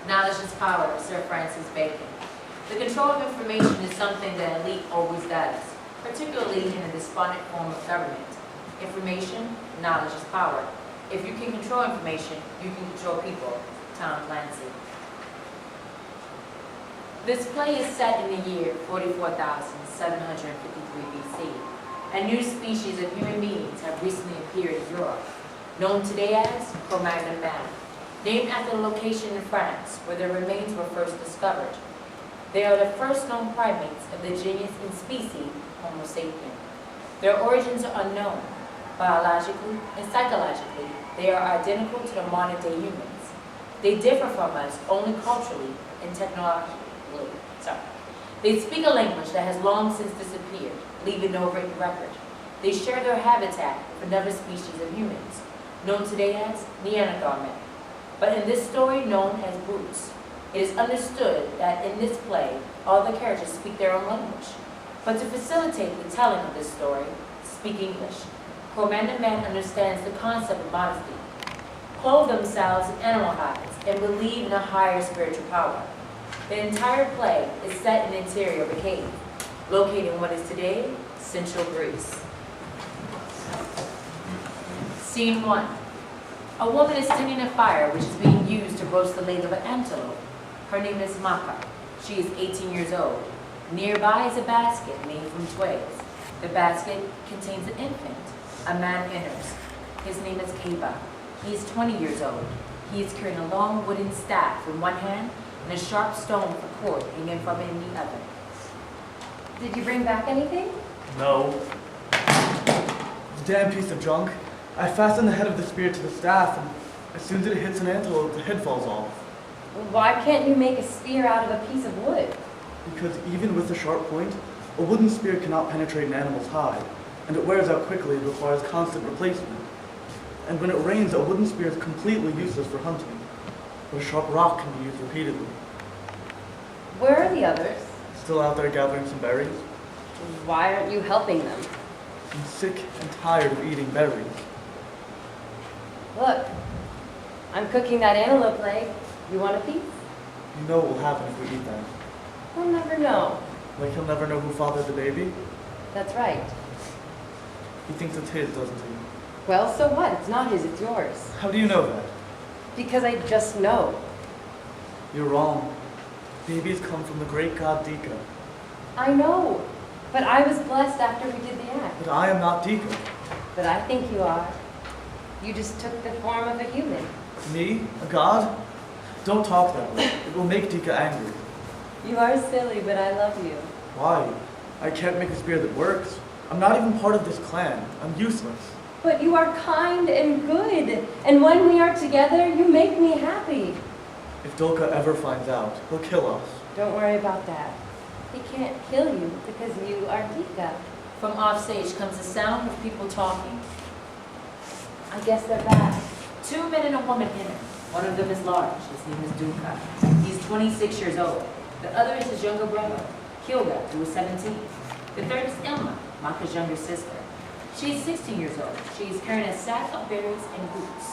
Knowledge is power, Sir Francis Bacon. The control of information is something the elite always does, particularly in a despotic form of government. Information, knowledge is power. If you can control information, you can control people. Tom Clancy. This play is set in the year 44,753 BC. A new species of human beings have recently appeared in Europe, known today as Cro-Magnon man, named after the location in France where their remains were first discovered. They are the first known primates of the genus and species Homo sapien. Their origins are unknown. Biologically and psychologically, they are identical to the modern-day humans. They differ from us only culturally and technologically. They speak a language that has long since disappeared, leaving no written record. They share their habitat with another species of humans, known today as Neanderthal men, but in this story known as brutes. It is understood that in this play, all the characters speak their own language. But to facilitate the telling of this story, speak English. Cro-Magnon man understands the concept of modesty, clothe themselves in animal hides, and believe in a higher spiritual power. The entire play is set in the interior of a cave, located in what is today central Greece. Scene 1. A woman is tending a fire which is being used to roast the leg of an antelope. Her name is Maka. She is 18 years old. Nearby is a basket made from twigs. The basket contains an infant. A man enters. His name is Keba. He is 20 years old. He is carrying a long wooden staff in one hand and a sharp stone with a cord hanging from it in the other. Did you bring back anything? No. It's a damn piece of junk. I fastened the head of the spear to the staff, and as soon as it hits an antelope, the head falls off. Well, why can't you make a spear out of a piece of wood? Because even with a sharp point, a wooden spear cannot penetrate an animal's hide, and it wears out quickly and requires constant replacement. And when it rains, a wooden spear is completely useless for hunting, but a sharp rock can be used repeatedly. Where are the others? Still out there gathering some berries? Why aren't you helping them? I'm sick and tired of eating berries. Look, I'm cooking that antelope leg. You want a piece? You know what will happen if we eat that. We'll never know. Like he'll never know who fathered the baby? That's right. He thinks it's his, doesn't he? Well, so what? It's not his, it's yours. How do you know that? Because I just know. You're wrong. Babies come from the great god Dika. I know. But I was blessed after we did the act. But I am not Dika. But I think you are. You just took the form of a human. Me? A god? Don't talk that way. It will make Dika angry. You are silly, but I love you. Why? I can't make a spear that works. I'm not even part of this clan. I'm useless. But you are kind and good. And when we are together, you make me happy. If Dolka ever finds out, he'll kill us. Don't worry about that. He can't kill you because you are Dika. From offstage comes the sound of people talking. I guess they're back. 2 men and a woman enter. One of them is large. His name is Duka. He's 26 years old. The other is his younger brother, Hilda, who is 17. The third is Ilma, Maka's younger sister. She is 16 years old. She is carrying a sack of berries and boots.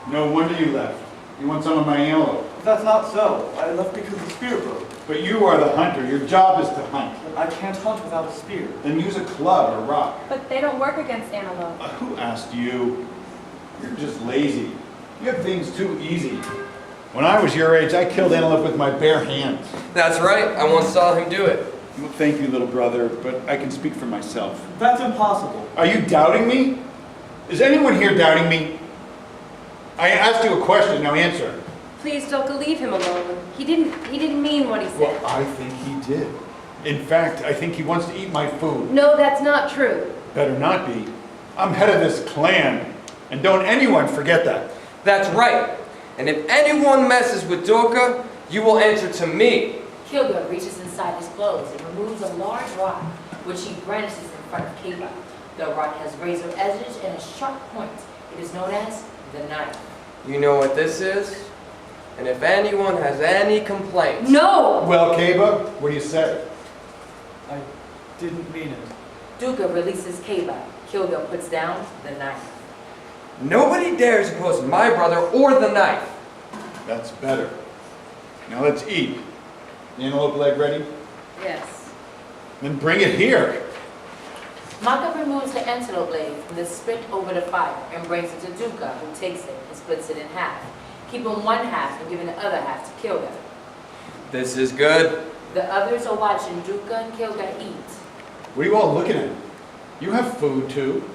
No wonder you left. You want some of my antelope. That's not so. I left because the spear broke. But you are the hunter. Your job is to hunt. I can't hunt without a spear. Then use a club or rock. But they don't work against antelope. Who asked you? You're just lazy. You have things too easy. When I was your age, I killed antelope with my bare hands. That's right. I once saw him do it. Well, thank you, little brother, but I can speak for myself. That's impossible. Are you doubting me? Is anyone here doubting me? I asked you a question, now answer. Please don't leave him alone. He didn't mean what he said. Well, I think he did. In fact, I think he wants to eat my food. No, that's not true. Better not be. I'm head of this clan, and don't anyone forget that. That's right. And if anyone messes with Dorka, you will answer to me. Kilda reaches inside his clothes and removes a large rock, which he brandishes in front of Keba. The rock has razor edges and a sharp point. It is known as the knife. You know what this is? And if anyone has any complaints... No! Well, Kaba, what do you say? I didn't mean it. Duka releases Keba. Kilda puts down the knife. Nobody dares oppose my brother or the knife. That's better. Now let's eat. The antelope leg ready? Yes. Then bring it here. Maka removes the antelope leg from the spit over the fire and brings it to Duca, who takes it and splits it in half, keeping one half and giving the other half to Kilga. This is good. The others are watching Duca and Kilga eat. What are you all looking at? You have food too.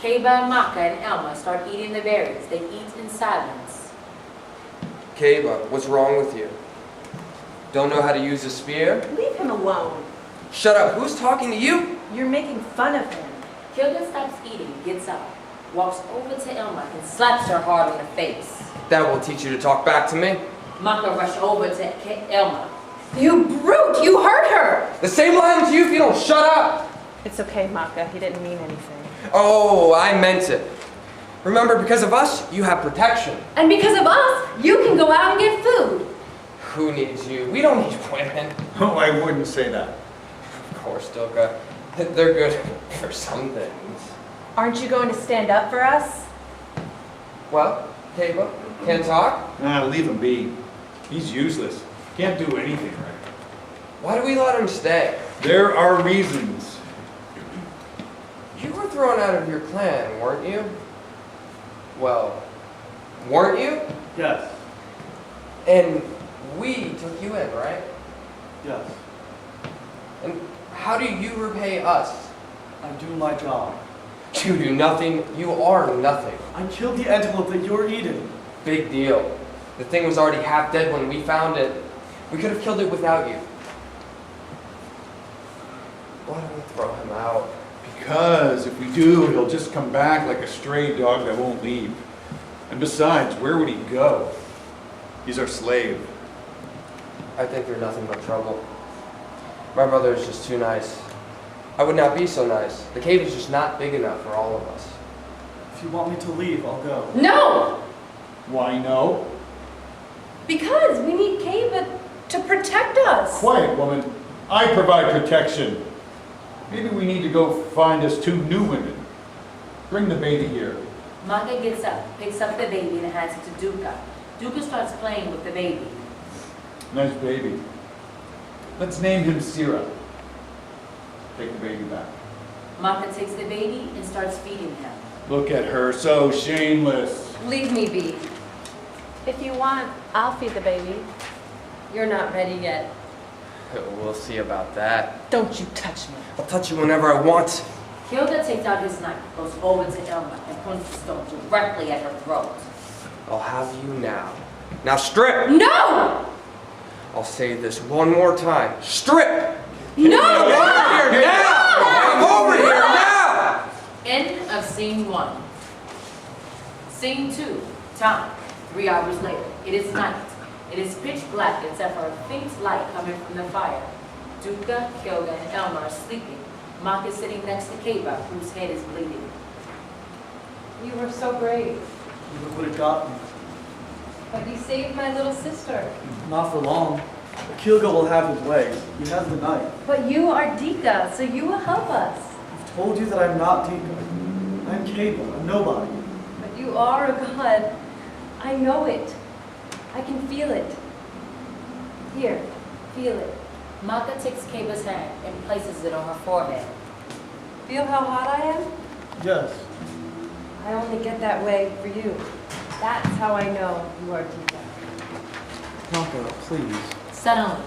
Kaba, Maka, and Elma start eating the berries. They eat in silence. Kaba, what's wrong with you? Don't know how to use a spear? Leave him alone. Shut up. Who's talking to you? You're making fun of him. Kilga stops eating, gets up, walks over to Elma and slaps her hard on the face. That will teach you to talk back to me. Maka rushes over to Elma. You brute! You hurt her! The same will happen to you if you don't shut up. It's okay, Maka. He didn't mean anything. Oh, I meant it. Remember, because of us, you have protection. And because of us, you can go out and get food. Who needs you? We don't need women. Oh, I wouldn't say that. Of course, Doka. They're good for some things. Aren't you going to stand up for us? Well, Kaba, can't talk? Leave him be. He's useless. Can't do anything right. Why do we let him stay? There are reasons. You were thrown out of your clan, weren't you? Well, weren't you? Yes. And we took you in, right? Yes. And how do you repay us? I do my job. You do nothing. You are nothing. I killed the antelope that you're eating. Big deal. The thing was already half dead when we found it. We could have killed it without you. Why don't we throw him out? Because if we do, he'll just come back like a stray dog that won't leave. And besides, where would he go? He's our slave. I think they're nothing but trouble. My brother is just too nice. I would not be so nice. The cave is just not big enough for all of us. If you want me to leave, I'll go. No! Why no? Because we need Kaba to protect us. Quiet, woman. I provide protection. Maybe we need to go find us 2 new women. Bring the baby here. Maka gets up, picks up the baby and hands it to Duca. Duca starts playing with the baby. Nice baby. Let's name him Sira. Take the baby back. Maka takes the baby and starts feeding him. Look at her, so shameless. Leave me be. If you want, I'll feed the baby. You're not ready yet. We'll see about that. Don't you touch me. I'll touch you whenever I want. Kilda takes out his knife, goes over to Elma, and points the stone directly at her throat. I'll have you now. Now strip! No! I'll say this one more time. Strip! No! Come over here now! Come over here now! End of scene 1. Scene 2. Time. 3 hours later. It is night. It is pitch black except for a faint light coming from the fire. Duca, Kilga, and Elma are sleeping. Maka is sitting next to Kaba, whose head is bleeding. You were so brave, Look what it got me. but you saved my little sister. Not for long. Kilga will have his way. He has the knife. But you are Dika, so you will help us. I've told you that I'm not Tika. I'm Cable, a nobody. But you are a god. I know it. I can feel it. Here, feel it. Maka takes Kaba's hand and places it on her forehead. Feel how hot I am? Yes. I only get that way for you. That's how I know you are Dika. Maka, please. Suddenly,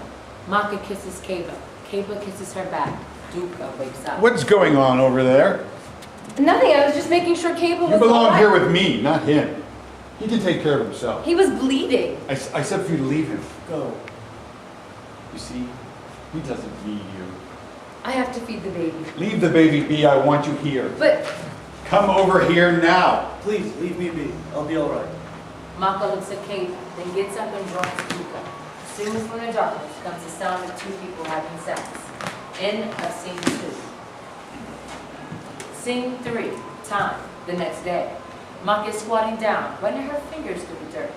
Maka kisses Kaba. Kaba kisses her back. Duca wakes up. What's going on over there? Nothing, I was just making sure Cable was You belong alive. here with me, not him. He can take care of himself. He was bleeding. I said for you to leave him. Go. You see, he doesn't need you. I have to feed the baby. Leave the baby be, I want you here. But Come over here now. Please, leave me be. I'll be all right. Maka looks at Kaba, then gets up and joins Duca. Soon from the darkness comes the sound of 2 people having sex. End of scene 2. Scene 3. Time. The next day. Maka is squatting down, running her fingers through the dirt.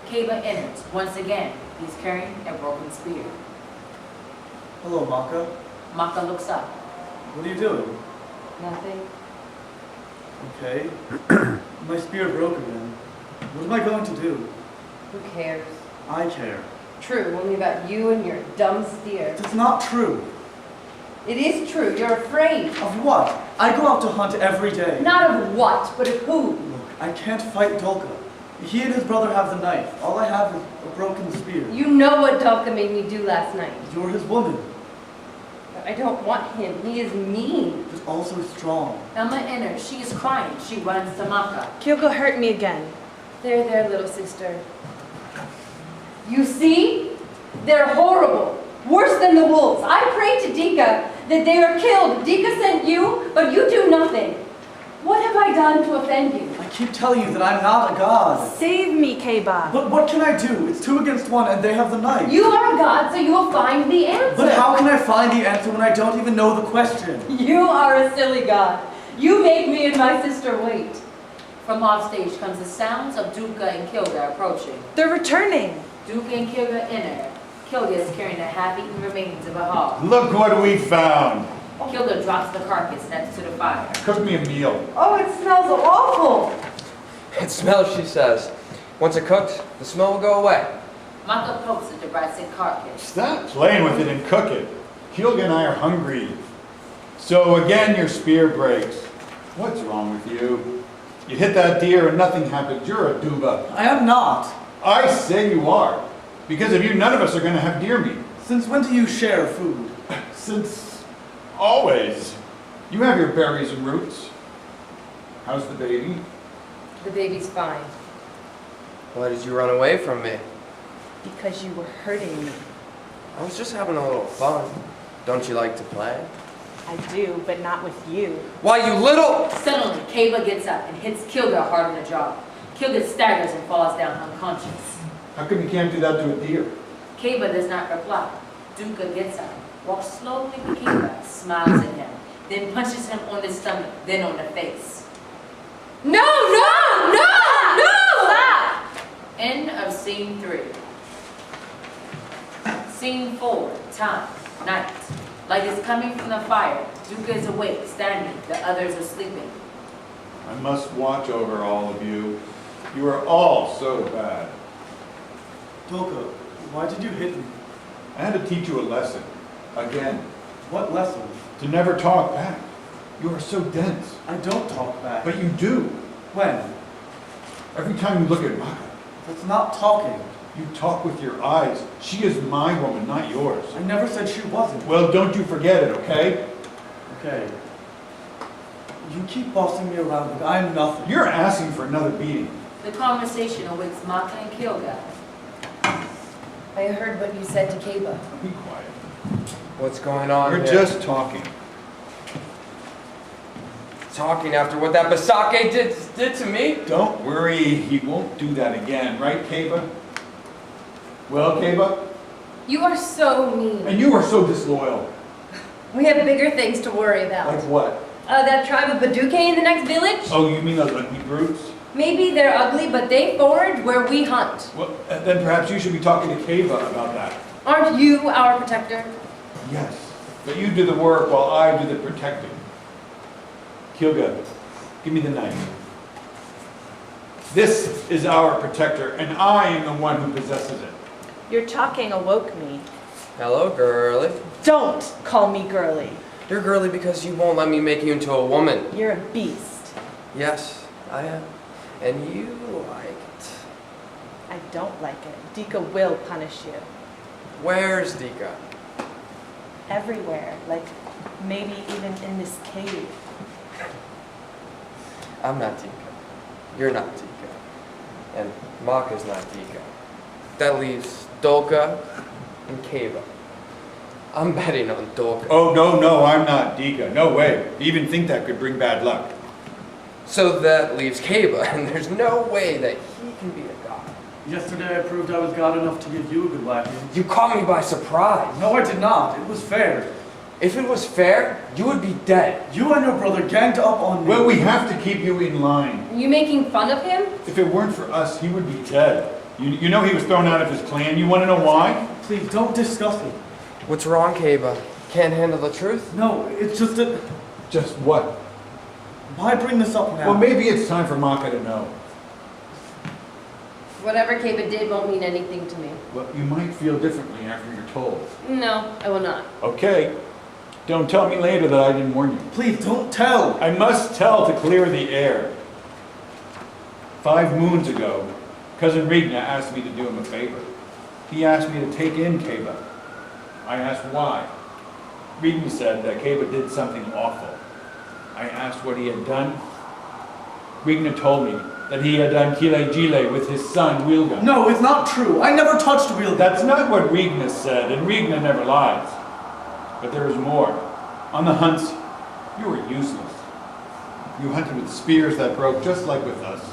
Kaba enters. Once again, he's carrying a broken spear. Hello, Maka. Maka looks up. What are you doing? nothing. Okay. My spear broke again. What am I going to do? Who cares? I care. True, only about you and your dumb steer. It's not true. It is true, you're afraid. Of what? I go out to hunt every day. Not of what, but of who. Look, I can't fight Dolka. He and his brother have the knife. All I have is a broken spear. You know what Dolka made me do last night. You're his woman, I don't want him. He is mean. but also strong. Elma enters. She is crying. She runs to Maka. Kyogo hurt me again. There, little sister. You see? They're horrible. Worse than the wolves. I prayed to Dika that they are killed. Dika sent you, but you do nothing. What have I done to offend you? I keep telling you that I'm not a god. Save me, Keiba. But what can I do? It's 2 against 1 and they have the knife. You are a god, so you will find the answer. But how can I find the answer when I don't even know the question? You are a silly god. You make me and my sister wait. From offstage comes the sounds of Duka and Kilga approaching. They're returning. Duka and Kilga enter. Kilga is carrying the half-eaten remains of a hog. Look what we found. Kilga drops the carcass next to the fire. Cook me a meal. Oh, it smells awful. It smells, she says. Once it cooks, the smell will go away. Maka pokes at the rancid carcass. Stop playing with it and cook it. Kilga and I are hungry. So again, your spear breaks. What's wrong with you? You hit that deer and nothing happens. You're a duba. I am not. I say you are. Because of you, none of us are going to have deer meat. Since when do you share food? Since always. You have your berries and roots. How's the baby? The baby's fine. Why did you run away from me? Because you were hurting me. I was just having a little fun. Don't you like to play? I do, but not with you. Why, you little... Suddenly, Keiba gets up and hits Kilga hard in the jaw. Kilga staggers and falls down unconscious. How come you can't do that to a deer? Keiba does not reply. Duka gets up, walks slowly to Keiba, smiles at him, then punches him on the stomach, then on the face. No! Stop! End of scene 3. Scene 4, time, night. Light is coming from the fire. Duka is awake, standing. The others are sleeping. I must watch over all of you. You are all so bad. Dolka, why did you hit me? I had to teach you a lesson. Again. What lesson? To never talk back. You are so dense. I don't talk back. But you do. When? Every time you look at Maka, That's not talking. you talk with your eyes. She is my woman, not yours. I never said she wasn't. Well, don't you forget it, okay? Okay. You keep bossing me around like I'm nothing. You're asking for another beating. The conversation awakes Maka and Kilga. I heard what you said to Keiba. Be quiet. What's going on We're here? just talking. Talking after what that Basake did to me? Don't worry, he won't do that again, right, Keiba? Well, Keiba? You are so mean. And you are so disloyal. We have bigger things to worry about. Like what? That tribe of Baduke in the next village? Oh, you mean those ugly brutes? Maybe they're ugly, but they forage where we hunt. Well, then perhaps you should be talking to Keiba about that. Aren't you our protector? Yes, but you do the work while I do the protecting. Kilga, give me the knife. This is our protector, and I am the one who possesses it. Your talking awoke me. Hello, girly. Don't call me girly. You're girly because you won't let me make you into a woman. You're a beast. Yes, I am. And you like it. I don't like it. Dika will punish you. Where's Dika? Everywhere. Like, maybe even in this cave. I'm not Dika. You're not Dika. And Maka's not Dika. That leaves Dolka and Keiba. I'm betting on Dolka. Oh, no, I'm not Dika. No way. You even think that could bring bad luck. So that leaves Keiba, and there's no way that he can be a god. Yesterday I proved I was God enough to give you a good whacking. You caught me by surprise. No, I did not. It was fair. If it was fair, you would be dead. You and your brother ganged up on me. Well, we have to keep you in line. Are you making fun of him? If it weren't for us, he would be dead. You know he was thrown out of his clan. You want to know why? Please, don't discuss it. What's wrong, Keiba? Can't handle the truth? No, it's just that... Just what? Why bring this up now? Well, maybe it's time for Maka to know. Whatever Kaba did won't mean anything to me. Well, you might feel differently after you're told. No, I will not. Okay. Don't tell me later that I didn't warn you. Please, don't tell! I must tell to clear the air. 5 moons ago, Cousin Regna asked me to do him a favor. He asked me to take in Kaba. I asked why. Regna said that Kaba did something awful. I asked what he had done. Regna told me that he had done Kile Jile with his son, Wilga. No, it's not true. I never touched Wilga. That's not what Regna said, and Regna never lies. But there is more. On the hunts, you were useless. You hunted with spears that broke just like with us.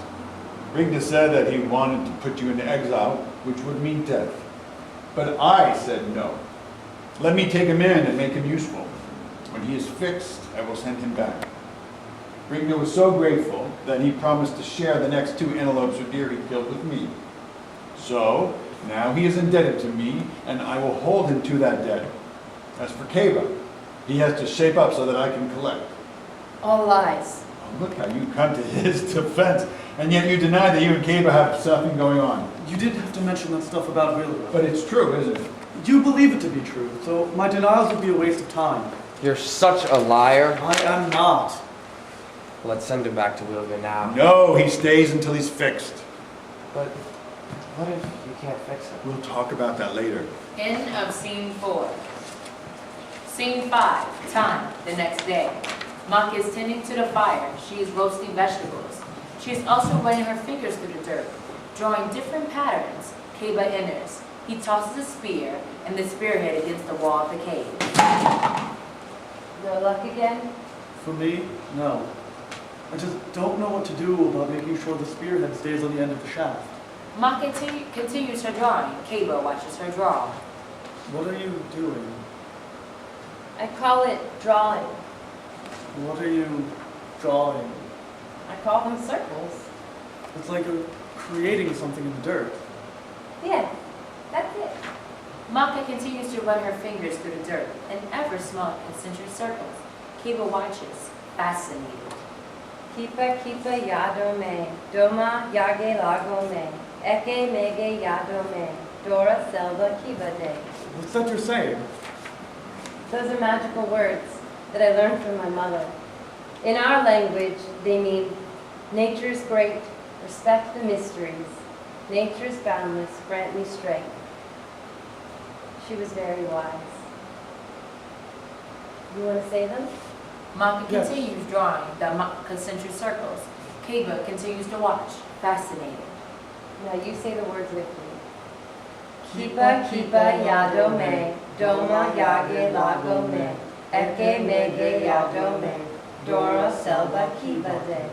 Regna said that he wanted to put you into exile, which would mean death. But I said no. Let me take him in and make him useful. When he is fixed, I will send him back. Regna was so grateful that he promised to share the next 2 antelopes or deer he killed with me. So, now he is indebted to me, and I will hold him to that debt. As for Kaba, he has to shape up so that I can collect. All lies. Oh, look how you come to his defense, and yet you deny that you and Kaba have something going on. You did have to mention that stuff about Wilga. But it's true, isn't it? You believe it to be true, so my denials would be a waste of time. You're such a liar. I am not. Let's send him back to Wilga now. No, he stays until he's fixed. But what if you can't fix him? We'll talk about that later. End of scene 4. Scene 5, time, the next day. Maka is tending to the fire. She is roasting vegetables. She is also running her fingers through the dirt, drawing different patterns. Kaba enters. He tosses a spear and the spearhead against the wall of the cave. No luck again? For me, no. I just don't know what to do about making sure the spearhead stays on the end of the shaft. Maka continues her drawing. Kaba watches her draw. What are you doing? I call it drawing. What are you drawing? I call them circles. It's like creating something in the dirt. Yeah, that's it. Maka continues to run her fingers through the dirt in ever small concentric circles. Kaba watches, fascinated. Kipa kipa yado me, doma yage lago me, eke mege yado me, dora selva kiba de. What's that you're saying? Those are magical words that I learned from my mother. In our language, they mean nature is great, respect the mysteries. Nature is boundless, grant me strength. She was very wise. You want to say them? Maka Yes. continues drawing the concentric circles. Kaba continues to watch, fascinated. Now you say the words with me. Kipa kipa yado me, doma yage lago me, eke mege yado me, dora selva kiba de.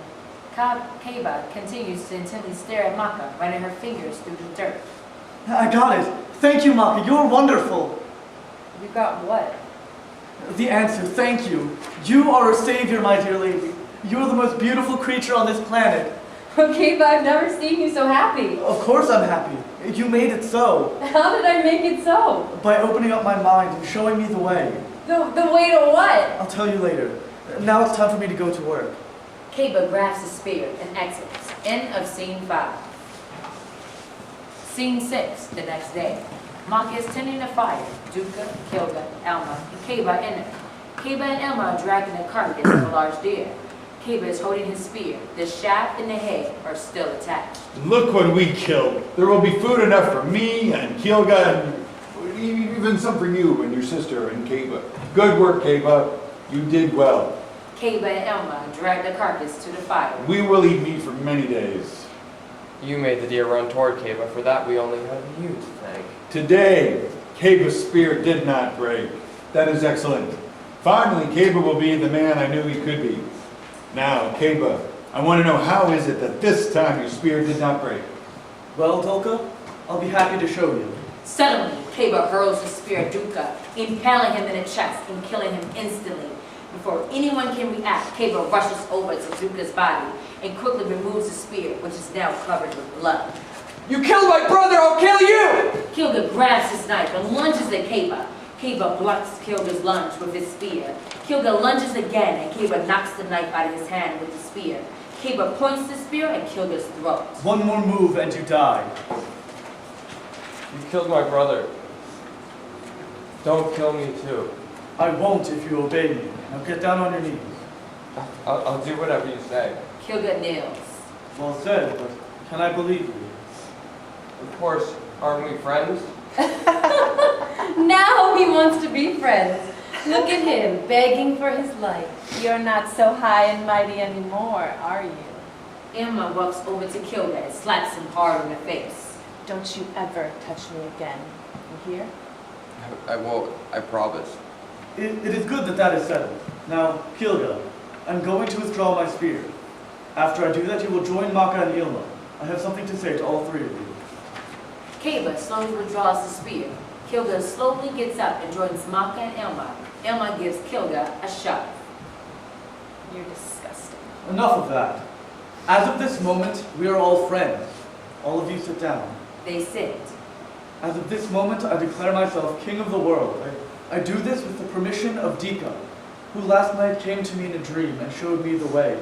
Kaba continues to intently stare at Maka, running her fingers through the dirt. I got it. Thank you, Maka. You're wonderful. You got what? The answer, thank you. You are a savior, my dear lady. You are the most beautiful creature on this planet. Okay, but I've never seen you so happy. Of course I'm happy. You made it so. How did I make it so? By opening up my mind and showing me the way. The way to what? I'll tell you later. Now it's time for me to go to work. Kaba grabs the spear and exits. End of scene 5. Scene 6, the next day. Maka is tending the fire. Duka, Kilga, Elma, and Kaba enter. Kaba and Elma are dragging the carcass of a large deer. Kaba is holding his spear. The shaft and the head are still attached. Look what we killed. There will be food enough for me and Kilga and even some for you and your sister and Kaba. Good work, Kaba. You did well. Kaba and Elma drag the carcass to the fire. We will eat meat for many days. You made the deer run toward Kaba. For that, we only have you to thank. Today, Kaba's spear did not break. That is excellent. Finally, Kaba will be the man I knew he could be. Now, Kaba, I want to know how is it that this time your spear did not break? Well, Dolka, I'll be happy to show you. Suddenly, Kaba hurls the spear at Duka, impaling him in the chest and killing him instantly. Before anyone can react, Kaba rushes over to Duka's body and quickly removes the spear, which is now covered with blood. You killed my brother, I'll kill you! Kilga grabs his knife and lunges at Kaba. Kaba blocks Kilga's lunge with his spear. Kilga lunges again and Kaba knocks the knife out of his hand with the spear. Kaba points the spear at Kilga's throat. One more move and you die. You've killed my brother. Don't kill me too. I won't if you obey me. Now get down on your knees. I'll do whatever you say. Kilga kneels. Well said, but can I believe you? Of course, aren't we friends? Now he wants to be friends. Look at him, begging for his life. You're not so high and mighty anymore, are you? Emma walks over to Kilga and slaps him hard in the face. Don't you ever touch me again. You hear? I won't, I promise. It is good that that is settled. Now, Kilga, I'm going to withdraw my spear. After I do that, you will join Maka and Ilma. I have something to say to all three of you. Kaba slowly withdraws the spear. Kilga slowly gets up and joins Maka and Elma. Elma gives Kilga a shove. You're disgusting. Enough of that. As of this moment, we are all friends. All of you sit down. They sit. As of this moment, I declare myself king of the world. I do this with the permission of Dika, who last night came to me in a dream and showed me the way.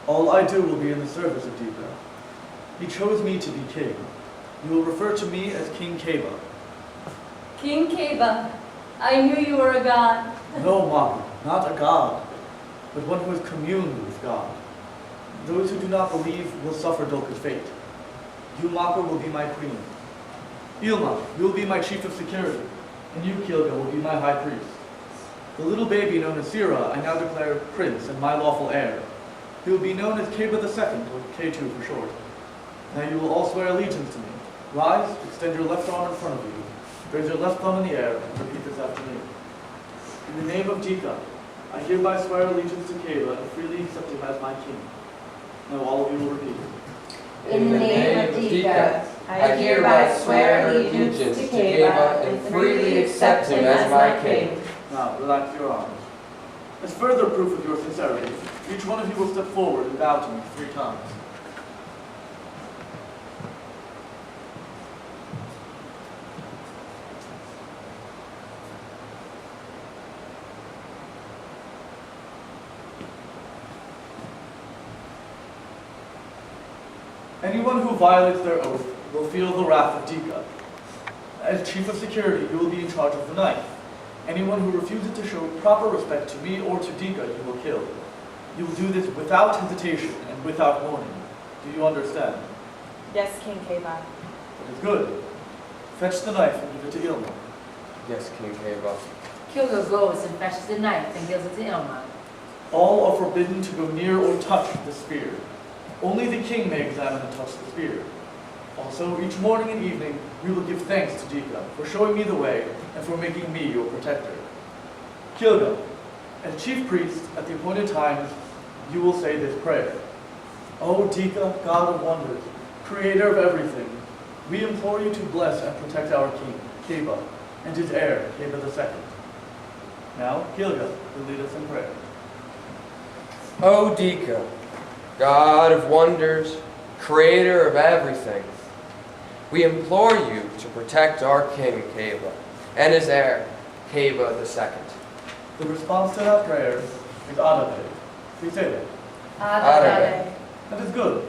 All I do will be in the service of Dika. He chose me to be king. You will refer to me as King Kaba. King Kaba, I knew you were a god. No, Maka, not a god, but one who has communed with God. Those who do not believe will suffer Dolka's fate. You, Maka, will be my queen. Ilma, you will be my chief of security, and you, Kilga, will be my high priest. The little baby known as Sira, I now declare prince and my lawful heir. He will be known as Kaba II, or K2 for short. Now you will all swear allegiance to me. Rise, extend your left arm in front of you, raise your left thumb in the air, and repeat this after me. In the name of Dika, I hereby swear allegiance to Kaba and freely accept him as my king. Now all of you will repeat. In the name of Dika, I hereby swear allegiance to Kaba and freely accept him as my king. Now, relax your arms. As further proof of your sincerity, each one of you will step forward and bow to me 3 times. Anyone who violates their oath will feel the wrath of Dika. As chief of security, you will be in charge of the knife. Anyone who refuses to show proper respect to me or to Dika, you will kill. You will do this without hesitation and without warning. Do you understand? Yes, King Kaba. That is good. Fetch the knife and give it to Ilma. Yes, King Kaba. Kilga goes and fetches the knife and gives it to Elma. All are forbidden to go near or touch the spear. Only the king may examine and touch the spear. Also, each morning and evening, we will give thanks to Dika for showing me the way and for making me your protector. Kilga, as chief priest at the appointed times, you will say this prayer. O Dika, God of wonders, creator of everything, we implore you to bless and protect our king, Kaba, and his heir, Kaba II. Now, Kilga will lead us in prayer. O Dika, God of wonders, creator of everything, we implore you to protect our king, Kaba, and his heir, Kaba II. The response to that prayer is Adabe. Please say that. Adabe. That is good.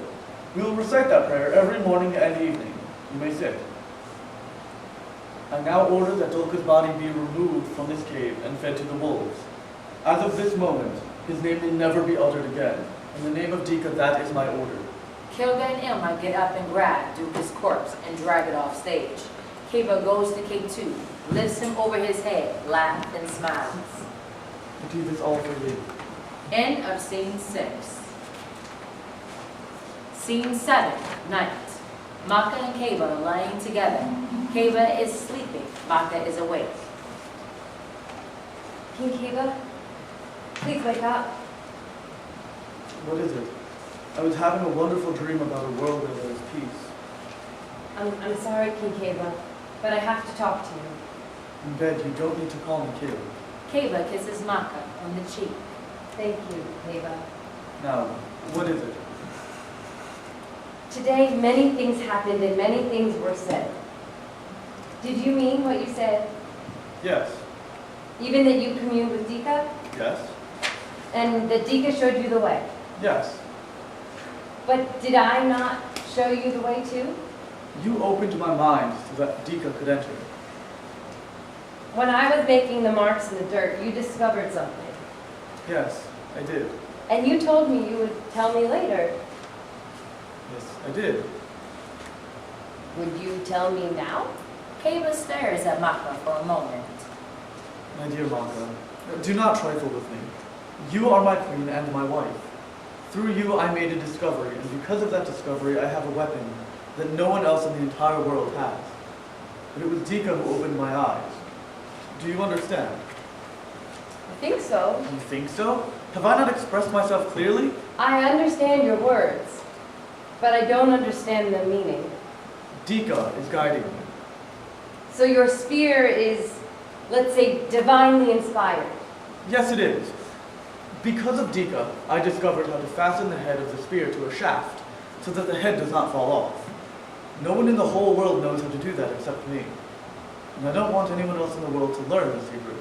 We will recite that prayer every morning and evening. You may sit. I now order that Dolka's body be removed from this cave and fed to the wolves. As of this moment, his name will never be uttered again. In the name of Dika, that is my order. Kilga and Elma get up and grab Duka's corpse and drag it off stage. Kaba goes to K2, lifts him over his head, laughs and smiles. I do this all for you. End of scene 6. Scene 7, night. Maka and Kaba are lying together. Kaba is sleeping, Maka is awake. King Kaba, please wake up. What is it? I was having a wonderful dream about a world where there is peace. I'm sorry, King Kaba, but I have to talk to you. In bed, you don't need to call me Kaba. Kaba kisses Maka on the cheek. Thank you, Kaba. Now, what is it? Today, many things happened and many things were said. Did you mean what you said? Yes. Even that you communed with Dika? Yes. And that Dika showed you the way? Yes. But did I not show you the way too? You opened my mind so that Dika could enter. When I was making the marks in the dirt, you discovered something. Yes, I did. And you told me you would tell me later. Yes, I did. Would you tell me now? Kaba stares at Maka for a moment. My dear Maka, do not trifle with me. You are my queen and my wife. Through you I made a discovery, and because of that discovery I have a weapon that no one else in the entire world has. But it was Dika who opened my eyes. Do you understand? I think so. You think so? Have I not expressed myself clearly? I understand your words, but I don't understand the meaning. Dika is guiding me. So your spear is, let's say, divinely inspired. Yes, it is. Because of Dika, I discovered how to fasten the head of the spear to a shaft so that the head does not fall off. No one in the whole world knows how to do that except me. And I don't want anyone else in the world to learn the secret,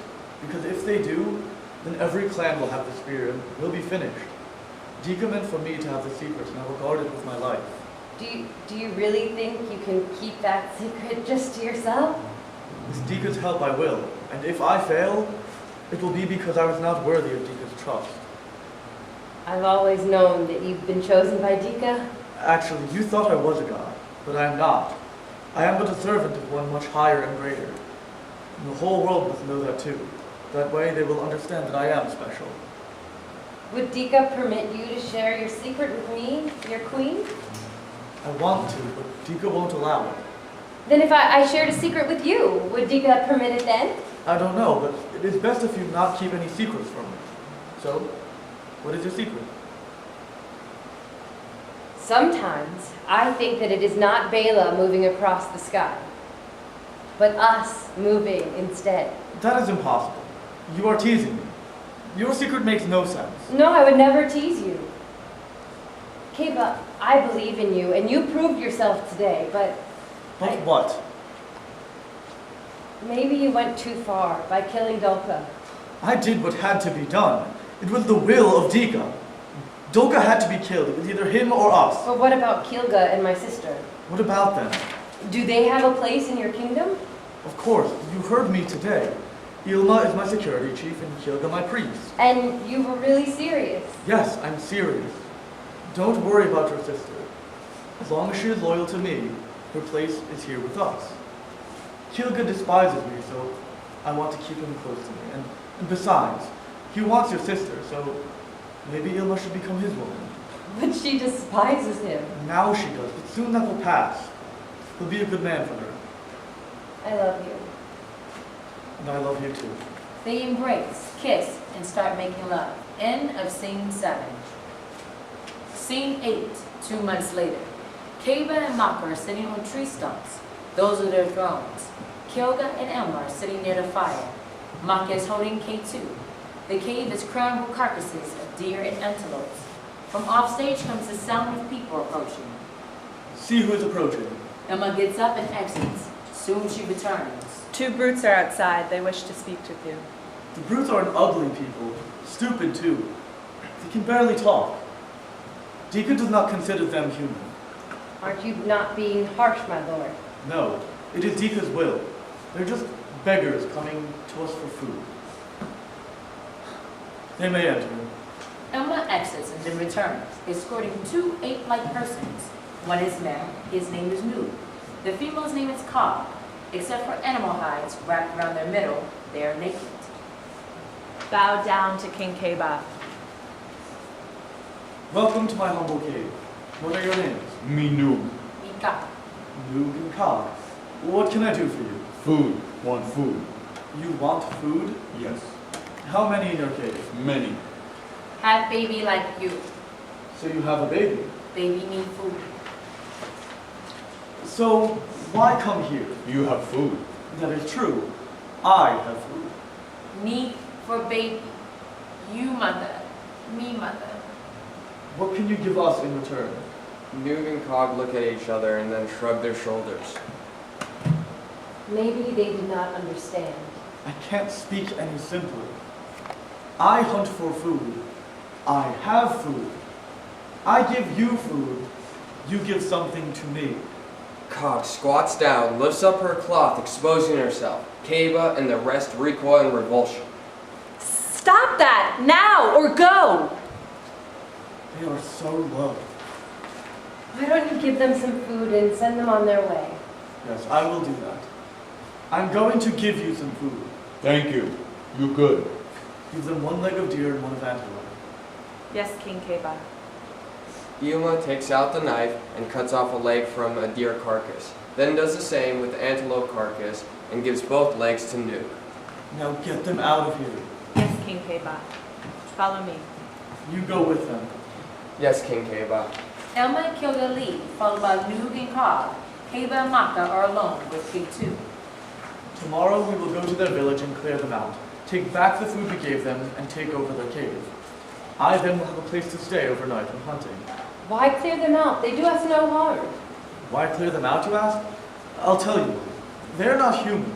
because if they do, then every clan will have the spear and we'll be finished. Dika meant for me to have the secret, and I will guard it with my life. Do you really think you can keep that secret just to yourself? With Dika's help I will, and if I fail, it will be because I was not worthy of Dika's trust. I've always known that you've been chosen by Dika. Actually, you thought I was a god, but I am not. I am but a servant of one much higher and greater. And the whole world must know that too. That way they will understand that I am special. Would Dika permit you to share your secret with me, your queen? I want to, but Dika won't allow it. Then if I shared a secret with you, would Dika permit it then? I don't know, but it is best if you not keep any secrets from me. So, what is your secret? Sometimes I think that it is not Bela moving across the sky, but us moving instead. That is impossible. You are teasing me. Your secret makes no sense. No, I would never tease you. Keba, I believe in you, and you proved yourself today, but But what? maybe you went too far by killing Dolka. I did what had to be done. It was the will of Dika. Dolka had to be killed. It was either him or us. But what about Kilga and my sister? What about them? Do they have a place in your kingdom? Of course, you heard me today. Ilma is my security chief and Kilga my priest. And you were really serious. Yes, I'm serious. Don't worry about your sister. As long as she is loyal to me, her place is here with us. Kilga despises me, so I want to keep him close to me. And besides, he wants your sister, so maybe Ilma should become his woman. But she despises him. Now she does, but soon that will pass. He'll be a good man for her. I love you. And I love you too. They embrace, kiss, and start making love. End of scene 7. Scene 8, 2 months later. Kaba and Maka are sitting on tree stumps. Those are their thrones. Kilga and Elma are sitting near the fire. Maka is holding K2. The cave is crammed with carcasses of deer and antelopes. From offstage comes the sound of people approaching. See who is approaching. Elma gets up and exits. Soon she returns. 2 brutes are outside. They wish to speak with you. The brutes are an ugly people, stupid too. They can barely talk. Dika does not consider them human. Aren't you not being harsh, my lord? No, it is Dika's will. They're just beggars coming to us for food. They may enter. Elma exits and then returns, escorting 2 ape-like persons. One is male, his name is Nu. The female's name is Ka. Except for animal hides wrapped around their middle, they are naked. Bow down to King Kaba. Welcome to my humble cave. What are your names? Minu. Mika. Noog and Ka. What can I do for you? Food. Want food. You want food? Yes. How many in your cave? Many. Have baby like you. So you have a baby. Baby need food. So why come here? You have food. That is true. I have food. Need for baby. You mother. Me mother. What can you give us in return? Noog and Cog look at each other and then shrug their shoulders. Maybe they do not understand. I can't speak any simpler. I hunt for food. I have food. I give you food. You give something to me. Cog squats down, lifts up her cloth, exposing herself. Kaba and the rest recoil in revulsion. Stop that, now, or go! They are so low. Why don't you give them some food and send them on their way? Yes, I will do that. I'm going to give you some food. Thank you. You good. Give them one leg of deer and one of antelope. Yes, King Kaba. Ilma takes out the knife and cuts off a leg from a deer carcass, then does the same with the antelope carcass and gives both legs to Nuke. Now get them out of here. Yes, King Kaba. Follow me. You go with them. Yes, King Kaba. Elma and Kilda lead, followed by Noog and Cobb. Kaba and Maka are alone with Big Two. Tomorrow we will go to their village and clear them out. Take back the food we gave them and take over their cave. I then will have a place to stay overnight when hunting. Why clear them out? They do us no harm. Why clear them out, you ask? I'll tell you. They're not human.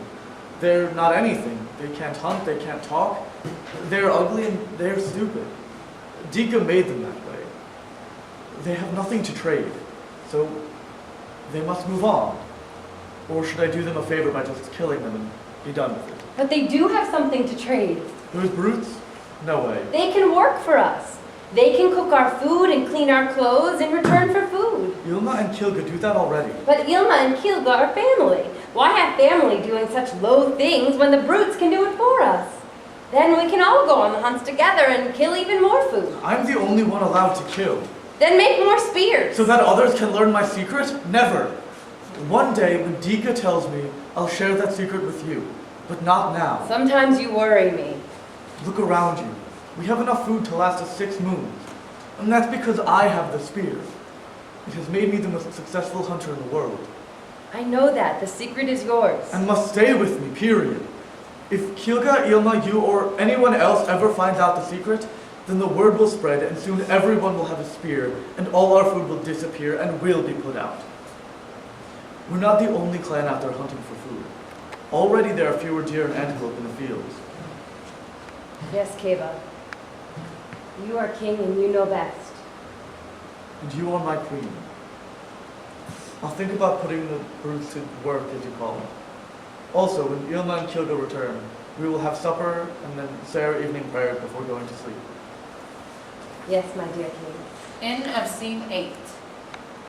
They're not anything. They can't hunt, they can't talk. They're ugly and they're stupid. Dika made them that way. They have nothing to trade, so they must move on. Or should I do them a favor by just killing them and be done with it? But they do have something to trade. Those brutes? No way. They can work for us. They can cook our food and clean our clothes in return for food. Ilma and Kilga do that already. But Ilma and Kilga are family. Why have family doing such low things when the brutes can do it for us? Then we can all go on the hunts together and kill even more food. I'm the only one allowed to kill. Then make more spears. So that others can learn my secret? Never. One day, when Dika tells me, I'll share that secret with you. But not now. Sometimes you worry me. Look around you. We have enough food to last us 6 moons. And that's because I have the spear. It has made me the most successful hunter in the world. I know that. The secret is yours. And must stay with me, period. If Kilga, Ilma, you, or anyone else ever finds out the secret, then the word will spread and soon everyone will have a spear and all our food will disappear and will be put out. We're not the only clan out there hunting for food. Already there are fewer deer and antelope in the fields. Yes, Kaba. You are king and you know best. And you are my queen. I'll think about putting the brutes to work, as you call it. Also, when Ilma and Kilga return, we will have supper and then say our evening prayers before going to sleep. Yes, my dear king. End of scene 8.